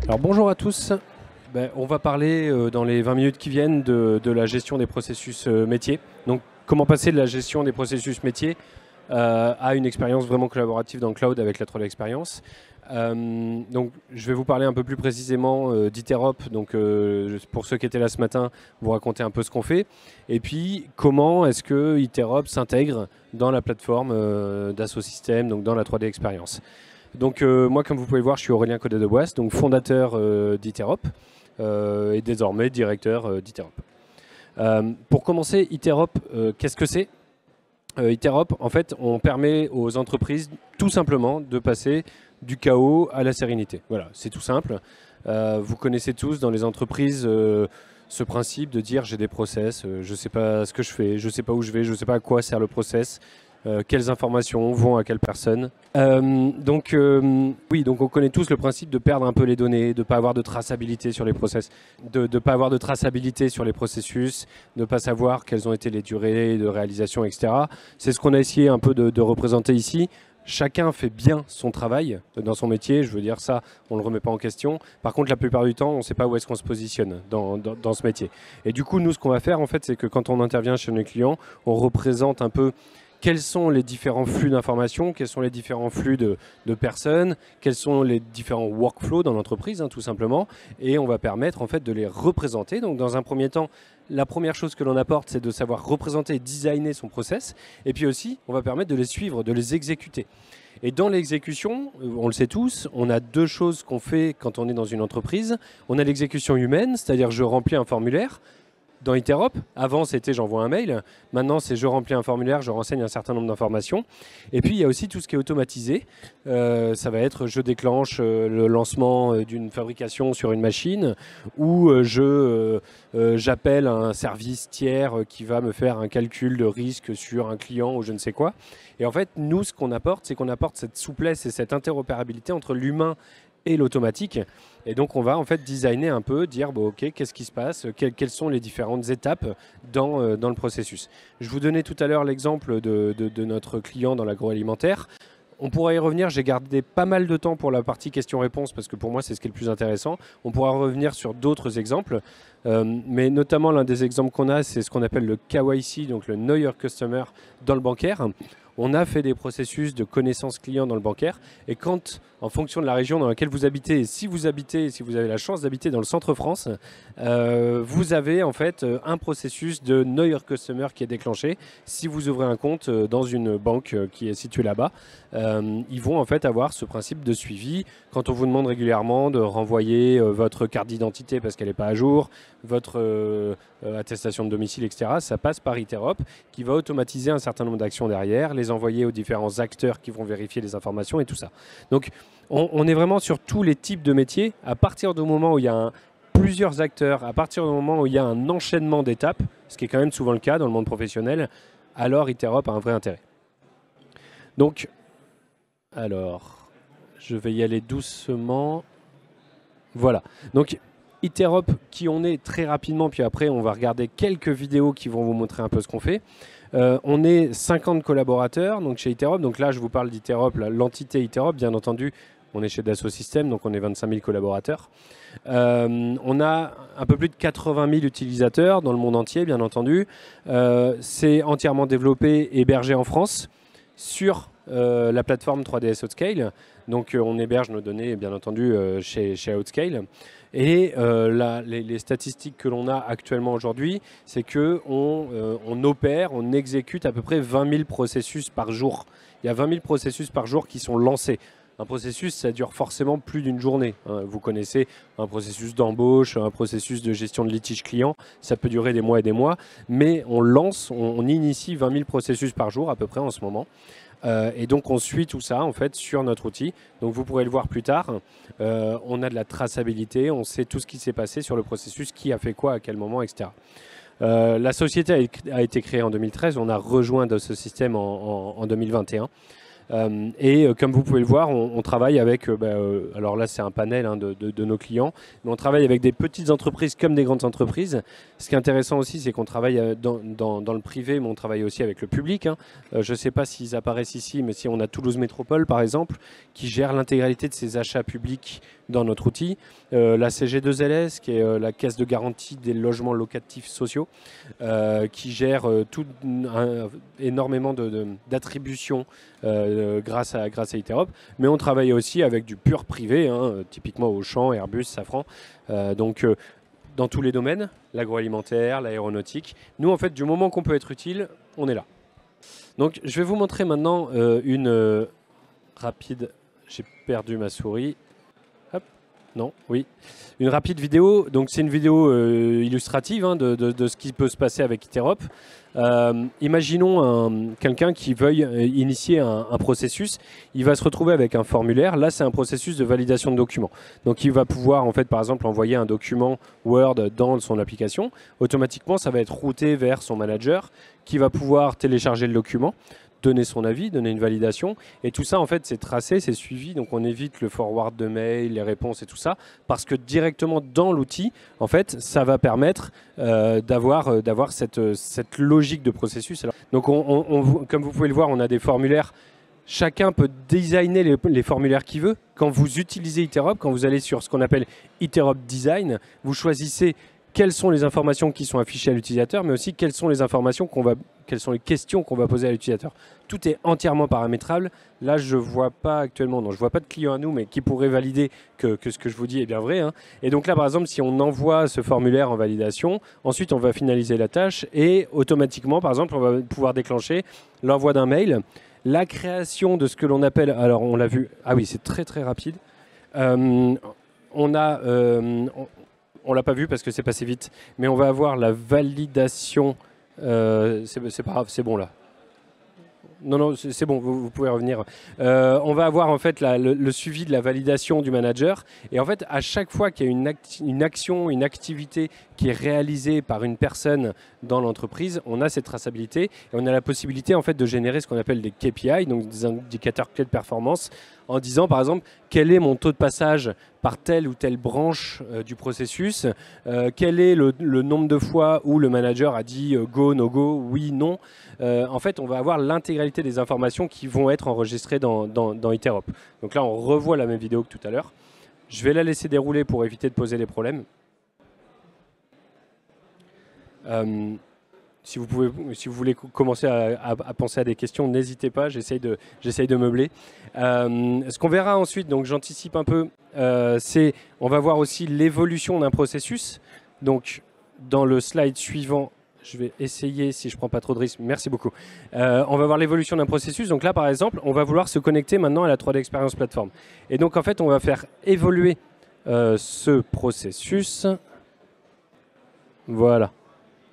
Alors bonjour à tous. On va parler dans les 20 minutes qui viennent de la gestion des processus métiers. Donc comment passer de la gestion des processus métiers à une expérience vraiment collaborative dans le cloud avec la 3D Experience. Donc je vais vous parler un peu plus précisément d'Iterop. Donc pour ceux qui étaient là ce matin, vous raconter un peu ce qu'on fait. Et puis comment est-ce que Iterop s'intègre dans la plateforme d'Asso Systèmes, donc dans la 3D Experience. Donc moi, comme vous pouvez le voir, je suis Aurélien Codet-de-Boisse, donc fondateur d'Iterop et désormais directeur d'Iterop. Pour commencer, Iterop, qu'est-ce que c'est? Iterop, en fait, on permet aux entreprises tout simplement de passer du chaos à la sérénité. Voilà, c'est tout simple. Vous connaissez tous dans les entreprises ce principe de dire j'ai des process, je ne sais pas ce que je fais, je ne sais pas où je vais, je ne sais pas à quoi sert le process. Quelles informations vont à quelle personne. Donc on connaît tous le principe de perdre un peu les données, de ne pas avoir de traçabilité sur les process, de ne pas avoir de traçabilité sur les processus, de ne pas savoir quelles ont été les durées de réalisation, etc. C'est ce qu'on a essayé un peu de représenter ici. Chacun fait bien son travail dans son métier, je veux dire ça, on ne le remet pas en question. Par contre, la plupart du temps, on ne sait pas où est-ce qu'on se positionne dans ce métier. Et du coup, nous, ce qu'on va faire, en fait, c'est que quand on intervient chez nos clients, on représente un peu quels sont les différents flux d'informations, quels sont les différents flux de personnes, quels sont les différents workflows dans l'entreprise, tout simplement. Et on va permettre en fait de les représenter. Donc dans un premier temps, la première chose que l'on apporte, c'est de savoir représenter et designer son process. Et puis aussi, on va permettre de les suivre, de les exécuter. Et dans l'exécution, on le sait tous, on a deux choses qu'on fait quand on est dans une entreprise. On a l'exécution humaine, c'est-à-dire je remplis un formulaire. Dans Iterop, avant c'était j'envoie un mail, maintenant c'est je remplis un formulaire, je renseigne un certain nombre d'informations. Et puis il y a aussi tout ce qui est automatisé, ça va être je déclenche le lancement d'une fabrication sur une machine ou j'appelle un service tiers qui va me faire un calcul de risque sur un client ou je ne sais quoi. Et en fait nous ce qu'on apporte, c'est qu'on apporte cette souplesse et cette interopérabilité entre l'humain et l'automatique. Et donc on va en fait designer un peu, dire bon, ok, qu'est-ce qui se passe, quelles sont les différentes étapes dans le processus. Je vous donnais tout à l'heure l'exemple de notre client dans l'agroalimentaire. On pourra y revenir, j'ai gardé pas mal de temps pour la partie questions-réponses parce que pour moi c'est ce qui est le plus intéressant. On pourra revenir sur d'autres exemples, mais notamment l'un des exemples qu'on a, c'est ce qu'on appelle le KYC, donc le Know Your Customer dans le bancaire. On a fait des processus de connaissance client dans le bancaire et quand, en fonction de la région dans laquelle vous habitez, et si vous avez la chance d'habiter dans le centre France, vous avez en fait un processus de Know Your Customer qui est déclenché. Si vous ouvrez un compte dans une banque qui est située là-bas, ils vont en fait avoir ce principe de suivi. Quand on vous demande régulièrement de renvoyer votre carte d'identité parce qu'elle n'est pas à jour, votre attestation de domicile, etc., ça passe par Iterop qui va automatiser un certain nombre d'actions derrière, les envoyer aux différents acteurs qui vont vérifier les informations et tout ça. Donc on est vraiment sur tous les types de métiers. À partir du moment où il y a plusieurs acteurs, à partir du moment où il y a un enchaînement d'étapes, ce qui est quand même souvent le cas dans le monde professionnel, alors Iterop a un vrai intérêt. Donc, alors, je vais y aller doucement. Voilà. Donc, Iterop, qui on est très rapidement, puis après on va regarder quelques vidéos qui vont vous montrer un peu ce qu'on fait. On est 50 collaborateurs donc chez Iterop. Donc là, je vous parle d'Iterop, l'entité Iterop, bien entendu. On est chez Dassault Systèmes, donc on est 25 000 collaborateurs. On a un peu plus de 80 000 utilisateurs dans le monde entier, bien entendu. C'est entièrement développé et hébergé en France sur la plateforme 3ds Outscale. Donc on héberge nos données, bien entendu, chez Outscale. Et les statistiques que l'on a actuellement aujourd'hui, c'est qu'on opère, on exécute à peu près 20 000 processus par jour. Il y a 20 000 processus par jour qui sont lancés. Un processus, ça dure forcément plus d'une journée. Vous connaissez un processus d'embauche, un processus de gestion de litige client, ça peut durer des mois et des mois, mais on lance, on initie 20 000 processus par jour à peu près en ce moment. Et donc on suit tout ça en fait sur notre outil. Donc vous pourrez le voir plus tard. On a de la traçabilité, on sait tout ce qui s'est passé sur le processus, qui a fait quoi, à quel moment, etc. La société a été créée en 2013, on a rejoint ce système en 2021. Comme vous pouvez le voir, on travaille avec, alors là c'est un panel de nos clients, mais on travaille avec des petites entreprises comme des grandes entreprises. Ce qui est intéressant aussi, c'est qu'on travaille dans le privé, mais on travaille aussi avec le public. Je ne sais pas s'ils apparaissent ici, mais si on a Toulouse Métropole par exemple, qui gère l'intégralité de ses achats publics dans notre outil. La CG2LS, qui est la caisse de garantie des logements locatifs sociaux, qui gère énormément d'attributions grâce à Iterop. Mais on travaille aussi avec du pur privé, hein, typiquement Auchan, Airbus, Safran. Donc, dans tous les domaines, l'agroalimentaire, l'aéronautique. Nous, en fait, du moment qu'on peut être utile, on est là. Donc, je vais vous montrer maintenant une rapide... J'ai perdu ma souris. Hop, non, oui. Une rapide vidéo. Donc, c'est une vidéo illustrative hein, de ce qui peut se passer avec Iterop. Imaginons quelqu'un qui veuille initier un processus. Il va se retrouver avec un formulaire. Là, c'est un processus de validation de documents. Donc, il va pouvoir, en fait, par exemple, envoyer un document Word dans son application. Automatiquement, ça va être routé vers son manager qui va pouvoir télécharger le document, donner son avis, donner une validation. Et tout ça, en fait, c'est tracé, c'est suivi. Donc, on évite le forward de mail, les réponses et tout ça. Parce que directement dans l'outil, en fait, ça va permettre d'avoir cette logique de processus. Alors, donc, comme vous pouvez le voir, on a des formulaires. Chacun peut designer les formulaires qu'il veut. Quand vous utilisez Iterop, quand vous allez sur ce qu'on appelle Iterop Design, vous choisissez quelles sont les informations qui sont affichées à l'utilisateur, mais aussi quelles sont les les questions qu'on va poser à l'utilisateur. Tout est entièrement paramétrable. Là, je ne vois pas actuellement, non, je ne vois pas de client à nous, mais qui pourrait valider que ce que je vous dis est bien vrai. Hein. Et donc là, par exemple, si on envoie ce formulaire en validation, ensuite on va finaliser la tâche et automatiquement, par exemple, on va pouvoir déclencher l'envoi d'un mail, la création de ce que l'on appelle, alors on l'a vu, ah oui, c'est très très rapide. On l'a pas vu parce que c'est passé vite, mais on va avoir la validation. C'est pas grave, c'est bon là. Non, c'est bon, vous pouvez revenir. On va avoir en fait le suivi de la validation du manager. Et en fait, à chaque fois qu'il y a une action, une activité qui est réalisée par une personne dans l'entreprise, on a cette traçabilité et on a la possibilité en fait de générer ce qu'on appelle des KPI, donc des indicateurs clés de performance, en disant par exemple quel est mon taux de passage par telle ou telle branche du processus, quel est le nombre de fois où le manager a dit go, no go, oui, non. En fait, on va avoir l'intégralité des informations qui vont être enregistrées dans Iterop. Donc là, on revoit la même vidéo que tout à l'heure. Je vais la laisser dérouler pour éviter de poser des problèmes. Si vous voulez commencer à penser à des questions, n'hésitez pas, j'essaye de meubler. Ce qu'on verra ensuite, donc j'anticipe un peu, c'est on va voir aussi l'évolution d'un processus. Donc dans le slide suivant, je vais essayer, si je ne prends pas trop de risques, merci beaucoup. On va voir l'évolution d'un processus. Donc là, par exemple, on va vouloir se connecter maintenant à la 3D Experience Platform. Et donc en fait, on va faire évoluer ce processus. Voilà.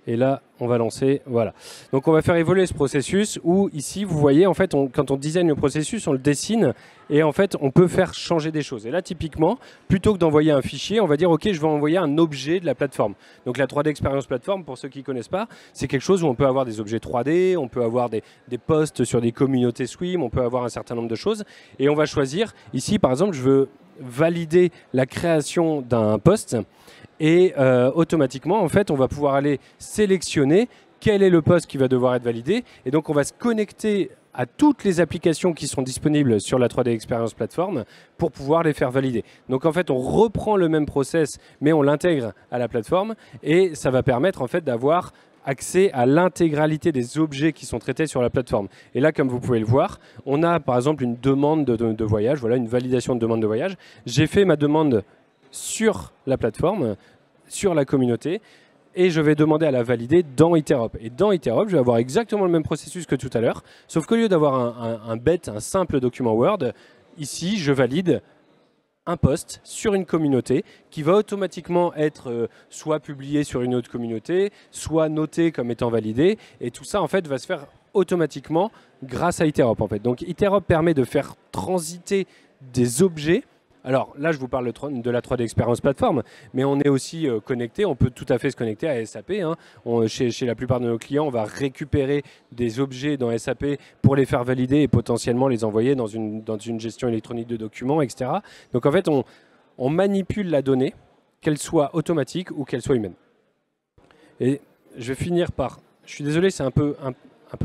Et là, on va lancer, voilà. Donc on va faire évoluer ce processus où ici, vous voyez, en fait, quand on design le processus, on le dessine et en fait, on peut faire changer des choses. Et là, typiquement, plutôt que d'envoyer un fichier, on va dire, OK, je vais envoyer un objet de la plateforme. Donc la 3D Experience Platform, pour ceux qui ne connaissent pas, c'est quelque chose où on peut avoir des objets 3D, on peut avoir des posts sur des communautés Swim, on peut avoir un certain nombre de choses. Et on va choisir, ici, par exemple, je veux valider la création d'un post. Et automatiquement, en fait, on va pouvoir aller sélectionner quel est le poste qui va devoir être validé. Et donc, on va se connecter à toutes les applications qui sont disponibles sur la 3D Experience Platform pour pouvoir les faire valider. Donc, en fait, on reprend le même process, mais on l'intègre à la plateforme. Et ça va permettre, en fait, d'avoir accès à l'intégralité des objets qui sont traités sur la plateforme. Et là, comme vous pouvez le voir, on a, par exemple, une demande de voyage. Voilà, une validation de demande de voyage. J'ai fait ma demande sur la plateforme, sur la communauté, et je vais demander à la valider dans Iterop. Et dans Iterop, je vais avoir exactement le même processus que tout à l'heure, sauf qu'au lieu d'avoir un simple document Word, ici, je valide un post sur une communauté qui va automatiquement être soit publié sur une autre communauté, soit noté comme étant validé, et tout ça, en fait, va se faire automatiquement grâce à Iterop, en fait. Donc, Iterop permet de faire transiter des objets. Alors là, je vous parle de la 3D Experience Platform, mais on est aussi connecté, on peut tout à fait se connecter à SAP. Hein. Chez la plupart de nos clients, on va récupérer des objets dans SAP pour les faire valider et potentiellement les envoyer dans une gestion électronique de documents, etc. Donc en fait, on manipule la donnée, qu'elle soit automatique ou qu'elle soit humaine. Et je vais finir par... Je suis désolé, c'est un peu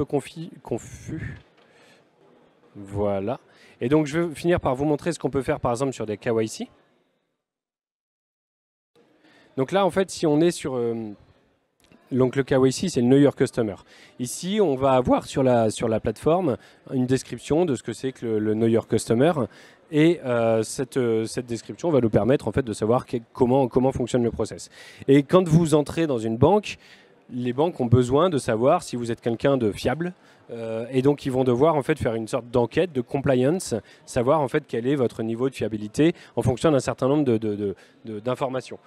confus. Voilà. Et donc, je vais finir par vous montrer ce qu'on peut faire, par exemple, sur des KYC. Donc là, en fait, si on est sur... donc le KYC, c'est le Know Your Customer. Ici, on va avoir sur la plateforme une description de ce que c'est que le Know Your Customer. Et cette description va nous permettre en fait, de savoir comment fonctionne le process. Et quand vous entrez dans une banque, les banques ont besoin de savoir si vous êtes quelqu'un de fiable. Et donc, ils vont devoir en fait, faire une sorte d'enquête, de compliance, savoir en fait, quel est votre niveau de fiabilité en fonction d'un certain nombre d'informations.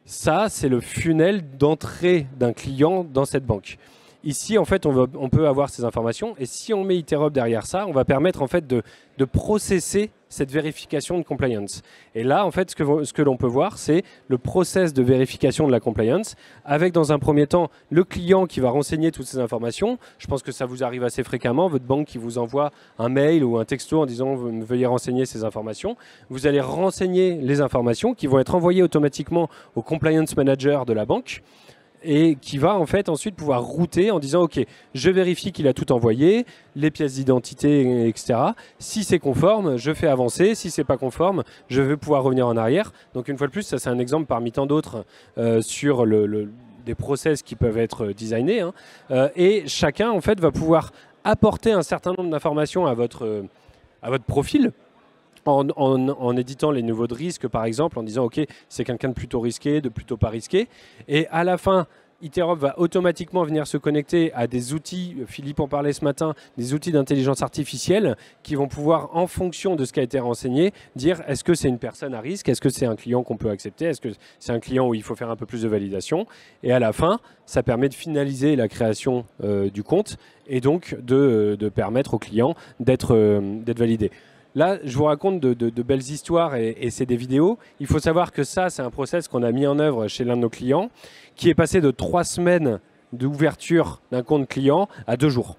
Ça, c'est le funnel d'entrée d'un client dans cette banque. Ici, en fait, on peut avoir ces informations. Et si on met Iterop derrière ça, on va permettre en fait, de processer cette vérification de compliance. Et là, en fait, ce que l'on peut voir, c'est le process de vérification de la compliance, avec dans un premier temps le client qui va renseigner toutes ces informations. Je pense que ça vous arrive assez fréquemment, votre banque qui vous envoie un mail ou un texto en disant « Veuillez renseigner ces informations ». Vous allez renseigner les informations qui vont être envoyées automatiquement au compliance manager de la banque, et qui va en fait ensuite pouvoir router en disant ok, je vérifie qu'il a tout envoyé, les pièces d'identité, etc. Si c'est conforme, je fais avancer. Si c'est pas conforme, je vais pouvoir revenir en arrière. Donc une fois de plus, ça c'est un exemple parmi tant d'autres sur des process qui peuvent être designés. Et chacun en fait va pouvoir apporter un certain nombre d'informations à votre profil. En éditant les niveaux de risque, par exemple, en disant « Ok, c'est quelqu'un de plutôt risqué, de plutôt pas risqué ». Et à la fin, Iterop va automatiquement venir se connecter à des outils, Philippe en parlait ce matin, des outils d'intelligence artificielle qui vont pouvoir, en fonction de ce qui a été renseigné, dire est-ce que c'est une personne à risque, est-ce que c'est un client qu'on peut accepter, est-ce que c'est un client où il faut faire un peu plus de validation. Et à la fin, ça permet de finaliser la création du compte et donc de permettre au client d'être validé. Là, je vous raconte de belles histoires et c'est des vidéos. Il faut savoir que ça, c'est un process qu'on a mis en œuvre chez l'un de nos clients qui est passé de 3 semaines d'ouverture d'un compte client à 2 jours.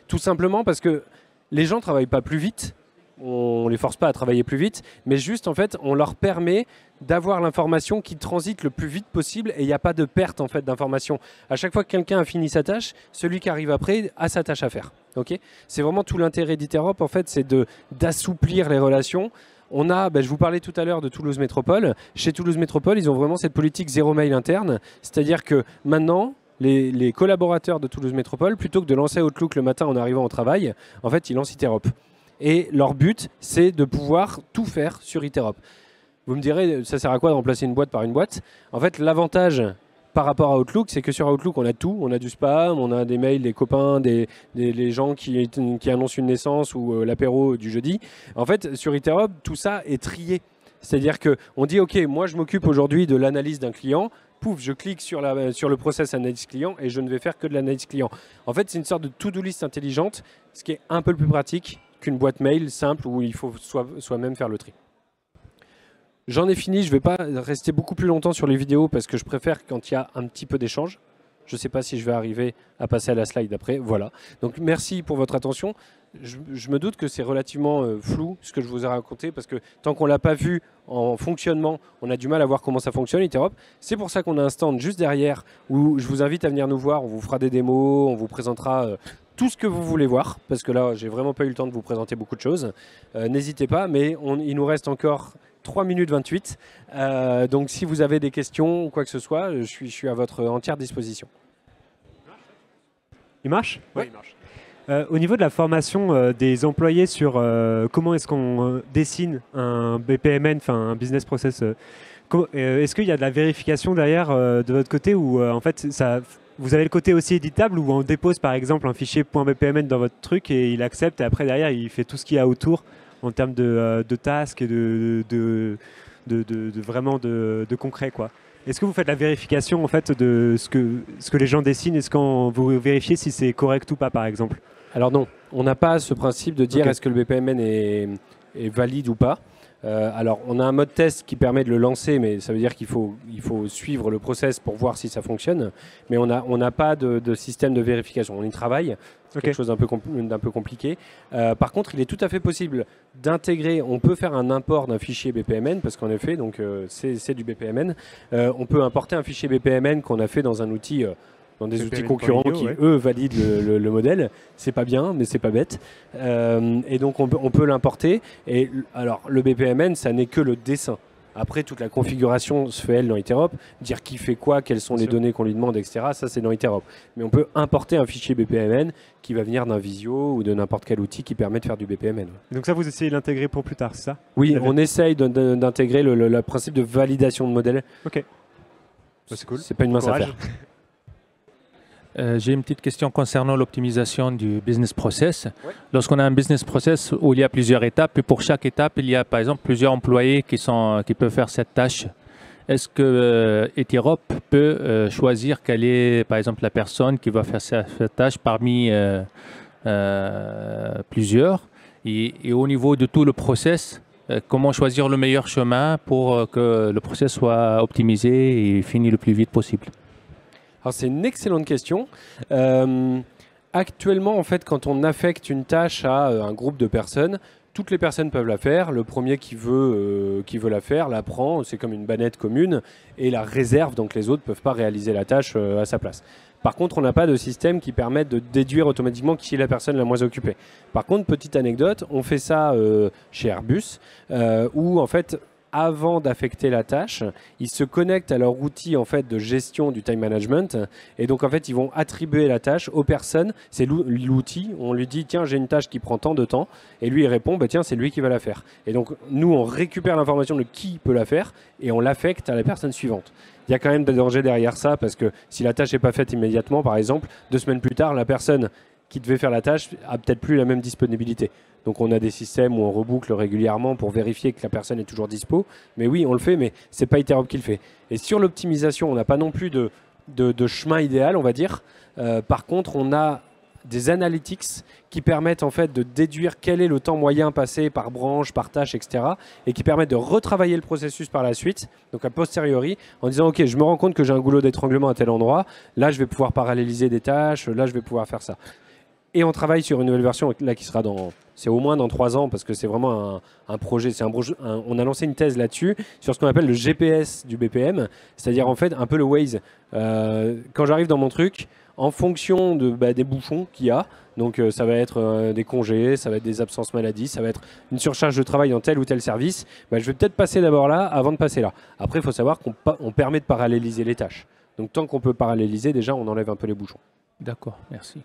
Tout simplement parce que les gens ne travaillent pas plus vite. On ne les force pas à travailler plus vite, mais juste en fait, on leur permet d'avoir l'information qui transite le plus vite possible et il n'y a pas de perte en fait d'information. À chaque fois que quelqu'un a fini sa tâche, celui qui arrive après a sa tâche à faire. Okay, c'est vraiment tout l'intérêt d'Iterop en fait, c'est d'assouplir les relations. On a, je vous parlais tout à l'heure de Toulouse Métropole. Chez Toulouse Métropole, ils ont vraiment cette politique zéro mail interne, c'est-à-dire que maintenant, les collaborateurs de Toulouse Métropole, plutôt que de lancer Outlook le matin en arrivant au travail, en fait, ils lancent Iterop. Et leur but, c'est de pouvoir tout faire sur Iterop. Vous me direz, ça sert à quoi de remplacer une boîte par une boîte? En fait, l'avantage par rapport à Outlook, c'est que sur Outlook, on a tout. On a du spam, on a des mails, des copains, les gens qui annoncent une naissance ou l'apéro du jeudi. En fait, sur Iterop, tout ça est trié. C'est-à-dire qu'on dit, OK, moi, je m'occupe aujourd'hui de l'analyse d'un client. Pouf, je clique sur le process analyse client et je ne vais faire que de l'analyse client. En fait, c'est une sorte de to-do list intelligente, ce qui est un peu le plus pratique qu'une boîte mail simple où il faut soi-même faire le tri. J'en ai fini, je ne vais pas rester beaucoup plus longtemps sur les vidéos parce que je préfère quand il y a un petit peu d'échange. Je ne sais pas si je vais arriver à passer à la slide après. Voilà. Donc merci pour votre attention. Je me doute que c'est relativement flou ce que je vous ai raconté parce que tant qu'on ne l'a pas vu en fonctionnement, on a du mal à voir comment ça fonctionne, Iterop. C'est pour ça qu'on a un stand juste derrière où je vous invite à venir nous voir. On vous fera des démos, on vous présentera tout ce que vous voulez voir parce que là, j'ai vraiment pas eu le temps de vous présenter beaucoup de choses. N'hésitez pas, mais il nous reste encore 3 minutes 28. Donc si vous avez des questions ou quoi que ce soit, je suis à votre entière disposition. Il marche? Oui, il marche. Au niveau de la formation des employés sur comment est-ce qu'on dessine un BPMN, enfin un business process, est-ce qu'il y a de la vérification derrière de votre côté ou en fait vous avez le côté aussi éditable où on dépose par exemple un fichier .bpmn dans votre truc et il accepte et après derrière il fait tout ce qu'il y a autour en termes de tasks et de concret quoi. Est-ce que vous faites la vérification en fait de ce que les gens dessinent? Est-ce qu'on vous vérifiez si c'est correct ou pas par exemple? Alors non, on n'a pas ce principe de dire est-ce que le BPMN est valide ou pas. Alors on a un mode test qui permet de le lancer, mais ça veut dire qu'il faut suivre le process pour voir si ça fonctionne. Mais on n'a pas de système de vérification. On y travaille, c'est quelque chose d'un peu compliqué. Par contre, il est tout à fait possible d'intégrer, on peut faire un import d'un fichier BPMN, parce qu'en effet, c'est du BPMN. On peut importer un fichier BPMN qu'on a fait dans un outil... dans des outils concurrents qui, eux, valident le modèle. C'est pas bien, mais c'est pas bête. Et donc, on peut l'importer. Et alors, le BPMN, ça n'est que le dessin. Après, toute la configuration se fait, elle, dans Interop. Dire qui fait quoi, quelles sont les données qu'on lui demande, etc. Ça, c'est dans Interop. Mais on peut importer un fichier BPMN qui va venir d'un Visio ou de n'importe quel outil qui permet de faire du BPMN. Et donc ça, vous essayez de l'intégrer pour plus tard, c'est ça? Oui, on essaye d'intégrer le principe de validation de modèle. Ok. C'est cool. C'est pas une mince affaire. J'ai une petite question concernant l'optimisation du business process. Ouais. Lorsqu'on a un business process où il y a plusieurs étapes, et pour chaque étape, il y a par exemple plusieurs employés qui peuvent faire cette tâche. Est-ce que Etirop peut choisir quelle est par exemple la personne qui va faire cette tâche parmi plusieurs et au niveau de tout le process, comment choisir le meilleur chemin pour que le process soit optimisé et fini le plus vite possible? Alors c'est une excellente question. Actuellement, en fait, quand on affecte une tâche à un groupe de personnes, toutes les personnes peuvent la faire. Le premier qui veut la faire la prend, c'est comme une bannette commune, et la réserve, donc les autres ne peuvent pas réaliser la tâche à sa place. Par contre, on n'a pas de système qui permette de déduire automatiquement qui est la personne la moins occupée. Par contre, petite anecdote, on fait ça chez Airbus, où en fait, avant d'affecter la tâche, ils se connectent à leur outil en fait de gestion du time management et donc en fait ils vont attribuer la tâche aux personnes. C'est l'outil. On lui dit tiens j'ai une tâche qui prend tant de temps et lui il répond bah, tiens c'est lui qui va la faire. Et donc nous on récupère l'information de qui peut la faire et on l'affecte à la personne suivante. Il y a quand même des dangers derrière ça parce que si la tâche n'est pas faite immédiatement par exemple 2 semaines plus tard la personne qui devait faire la tâche a peut-être plus la même disponibilité. Donc on a des systèmes où on reboucle régulièrement pour vérifier que la personne est toujours dispo. Mais oui, on le fait, mais ce n'est pas Etirop qui le fait. Et sur l'optimisation, on n'a pas non plus de chemin idéal, on va dire. Par contre, on a des analytics qui permettent en fait de déduire quel est le temps moyen passé par branche, par tâche, etc. Et qui permettent de retravailler le processus par la suite, donc a posteriori, en disant ok, je me rends compte que j'ai un goulot d'étranglement à tel endroit, là je vais pouvoir paralléliser des tâches, là je vais pouvoir faire ça. Et on travaille sur une nouvelle version là qui sera c'est au moins dans 3 ans parce que c'est vraiment un projet. On a lancé une thèse là-dessus sur ce qu'on appelle le GPS du BPM, c'est-à-dire en fait un peu le Waze. Quand j'arrive dans mon truc, en fonction des bouchons qu'il y a, donc ça va être des congés, ça va être des absences maladie, ça va être une surcharge de travail dans tel ou tel service, je vais peut-être passer d'abord là avant de passer là. Après, il faut savoir qu'on permet de paralléliser les tâches. Donc tant qu'on peut paralléliser, déjà on enlève un peu les bouchons. D'accord, merci.